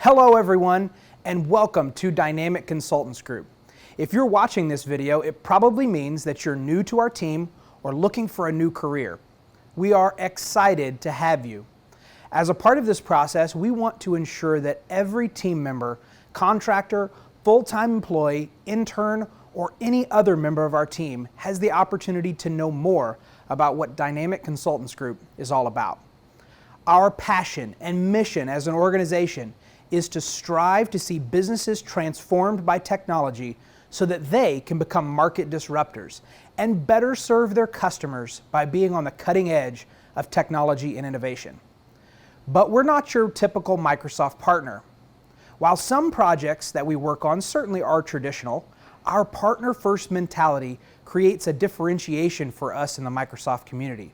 Hello everyone, and welcome to Dynamic Consultants Group. If you're watching this video, it probably means that you're new to our team or looking for a new career. We are excited to have you. As a part of this process, we want to ensure that every team member, contractor, full-time employee, intern, or any other member of our team has the opportunity to know more about what Dynamic Consultants Group is all about. Our passion and mission as an organization is to strive to see businesses transformed by technology so that they can become market disruptors and better serve their customers by being on the cutting edge of technology and innovation. But we're not your typical Microsoft partner. While some projects that we work on certainly are traditional, our partner-first mentality creates a differentiation for us in the Microsoft community.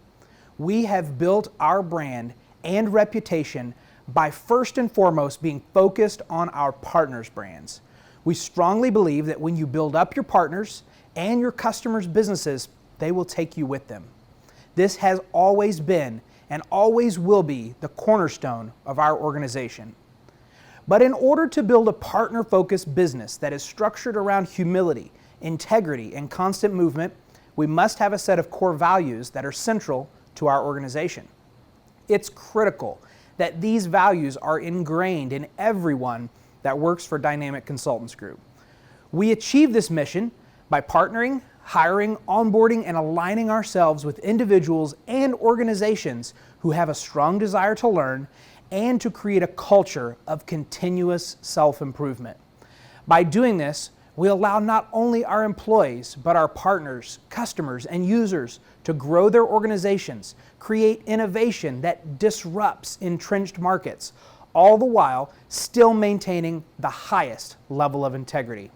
We have built our brand and reputation by first and foremost being focused on our partners' brands. We strongly believe that when you build up your partners and your customers' businesses, they will take you with them. This has always been and always will be the cornerstone of our organization. But in order to build a partner-focused business that is structured around humility, integrity, and constant movement, we must have a set of core values that are central to our organization. It's critical that these values are ingrained in everyone that works for Dynamic Consultants Group. We achieve this mission by partnering, hiring, onboarding, and aligning ourselves with individuals and organizations who have a strong desire to learn and to create a culture of continuous self-improvement. By doing this, we allow not only our employees, but our partners, customers, and users to grow their organizations, create innovation that disrupts entrenched markets, all the while still maintaining the highest level of integrity.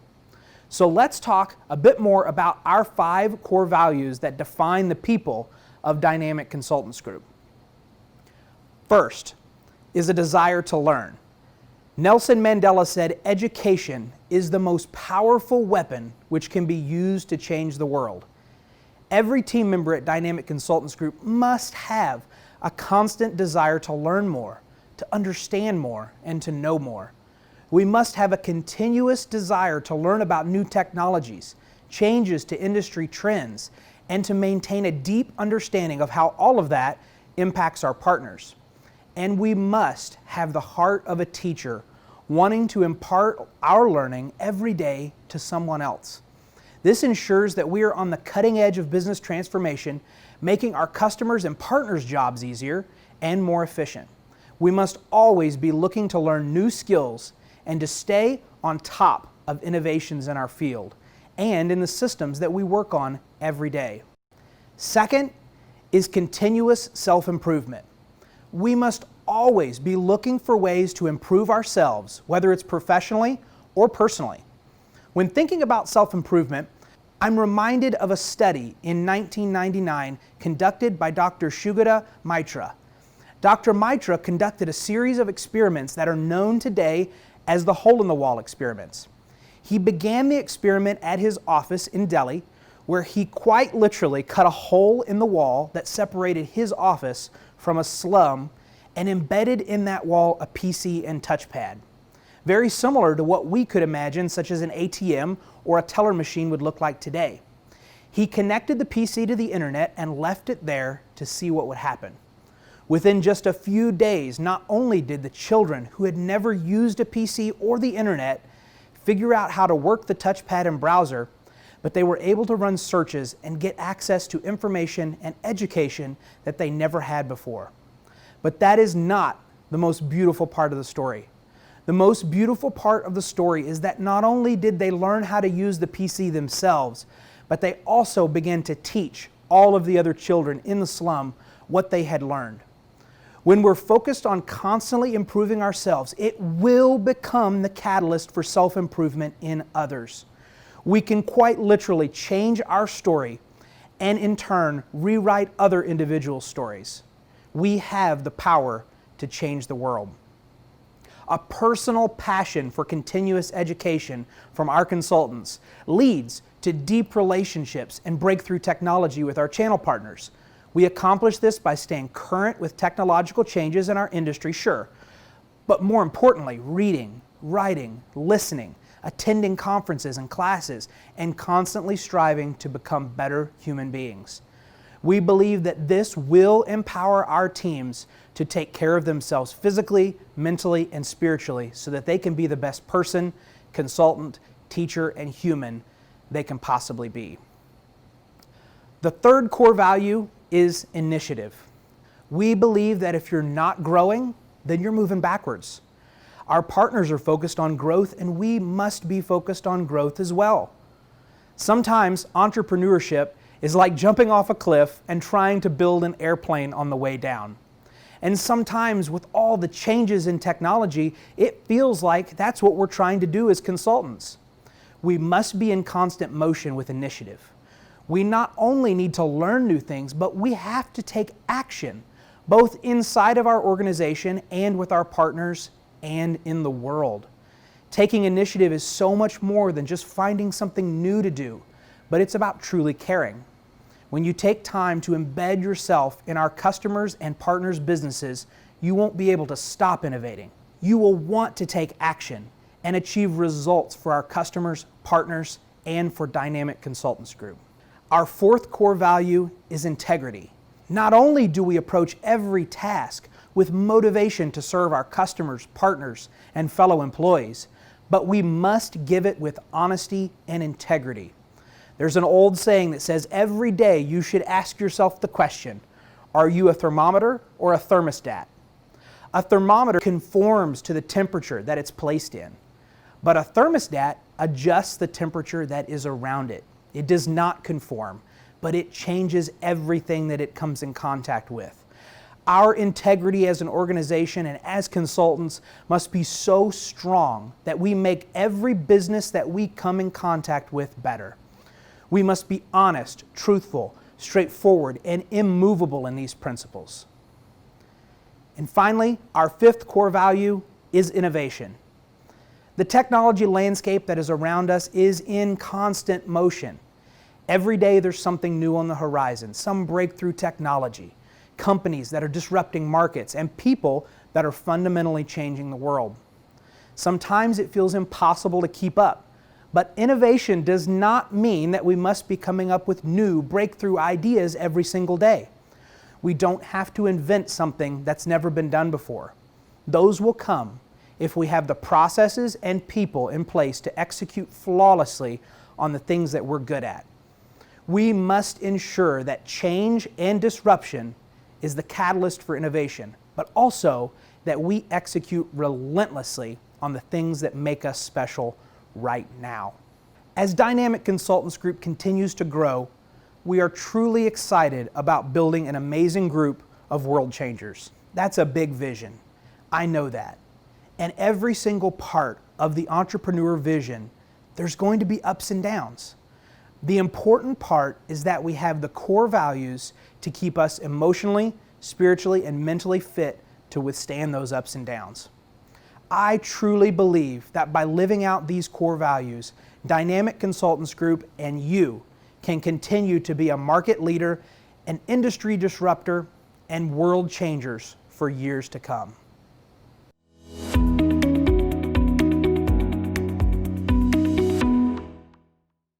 So let's talk a bit more about our 5 core values that define the people of Dynamic Consultants Group. First is a desire to learn. Nelson Mandela said, "Education is the most powerful weapon which can be used to change the world." Every team member at Dynamic Consultants Group must have a constant desire to learn more, to understand more, and to know more. We must have a continuous desire to learn about new technologies, changes to industry trends, and to maintain a deep understanding of how all of that impacts our partners. And we must have the heart of a teacher wanting to impart our learning every day to someone else. This ensures that we are on the cutting edge of business transformation, making our customers' and partners' jobs easier and more efficient. We must always be looking to learn new skills and to stay on top of innovations in our field and in the systems that we work on every day. Second is continuous self-improvement. We must always be looking for ways to improve ourselves, whether it's professionally or personally. When thinking about self-improvement, I'm reminded of a study in 1999 conducted by Dr. Sugata Mitra. Dr. Mitra conducted a series of experiments that are known today as the hole-in-the-wall experiments. He began the experiment at his office in Delhi, where he quite literally cut a hole in the wall that separated his office from a slum and embedded in that wall a PC and touchpad. Very similar to what we could imagine, such as an ATM or a teller machine would look like today. He connected the PC to the internet and left it there to see what would happen. Within just a few days, not only did the children who had never used a PC or the internet figure out how to work the touchpad and browser, but they were able to run searches and get access to information and education that they never had before. But that is not the most beautiful part of the story. The most beautiful part of the story is that not only did they learn how to use the PC themselves, but they also began to teach all of the other children in the slum what they had learned. When we're focused on constantly improving ourselves, it will become the catalyst for self-improvement in others. We can quite literally change our story and in turn rewrite other individuals' stories. We have the power to change the world. A personal passion for continuous education from our consultants leads to deep relationships and breakthrough technology with our channel partners. We accomplish this by staying current with technological changes in our industry, sure, But more importantly, reading, writing, listening, attending conferences and classes, and constantly striving to become better human beings. We believe that this will empower our teams to take care of themselves physically, mentally, and spiritually so that they can be the best person, consultant, teacher, and human they can possibly be. The third core value is initiative. We believe that if you're not growing, then you're moving backwards. Our partners are focused on growth, and we must be focused on growth as well. Sometimes entrepreneurship is like jumping off a cliff and trying to build an airplane on the way down. And sometimes with all the changes in technology, it feels like that's what we're trying to do as consultants. We must be in constant motion with initiative. We not only need to learn new things, but we have to take action, both inside of our organization and with our partners and in the world. Taking initiative is so much more than just finding something new to do, but it's about truly caring. When you take time to embed yourself in our customers' and partners' businesses, you won't be able to stop innovating. You will want to take action and achieve results for our customers, partners, and for Dynamic Consultants Group. Our fourth core value is integrity. Not only do we approach every task with motivation to serve our customers, partners, and fellow employees, but we must give it with honesty and integrity. There's an old saying that says every day you should ask yourself the question, are you a thermometer or a thermostat? A thermometer conforms to the temperature that it's placed in, but a thermostat adjusts the temperature that is around it. It does not conform, but it changes everything that it comes in contact with. Our integrity as an organization and as consultants must be so strong that we make every business that we come in contact with better. We must be honest, truthful, straightforward, and immovable in these principles. And finally, our fifth core value is innovation. The technology landscape that is around us is in constant motion. Every day there's something new on the horizon, some breakthrough technology, companies that are disrupting markets, and people that are fundamentally changing the world. Sometimes it feels impossible to keep up, but innovation does not mean that we must be coming up with new breakthrough ideas every single day. We don't have to invent something that's never been done before. Those will come if we have the processes and people in place to execute flawlessly on the things that we're good at. We must ensure that change and disruption is the catalyst for innovation, but also that we execute relentlessly on the things that make us special right now. As Dynamic Consultants Group continues to grow, we are truly excited about building an amazing group of world changers. That's a big vision. I know that. And every single part of the entrepreneur vision, there's going to be ups and downs. The important part is that we have the core values to keep us emotionally, spiritually, and mentally fit to withstand those ups and downs. I truly believe that by living out these core values, Dynamic Consultants Group and you can continue to be a market leader, an industry disruptor, and world changers for years to come.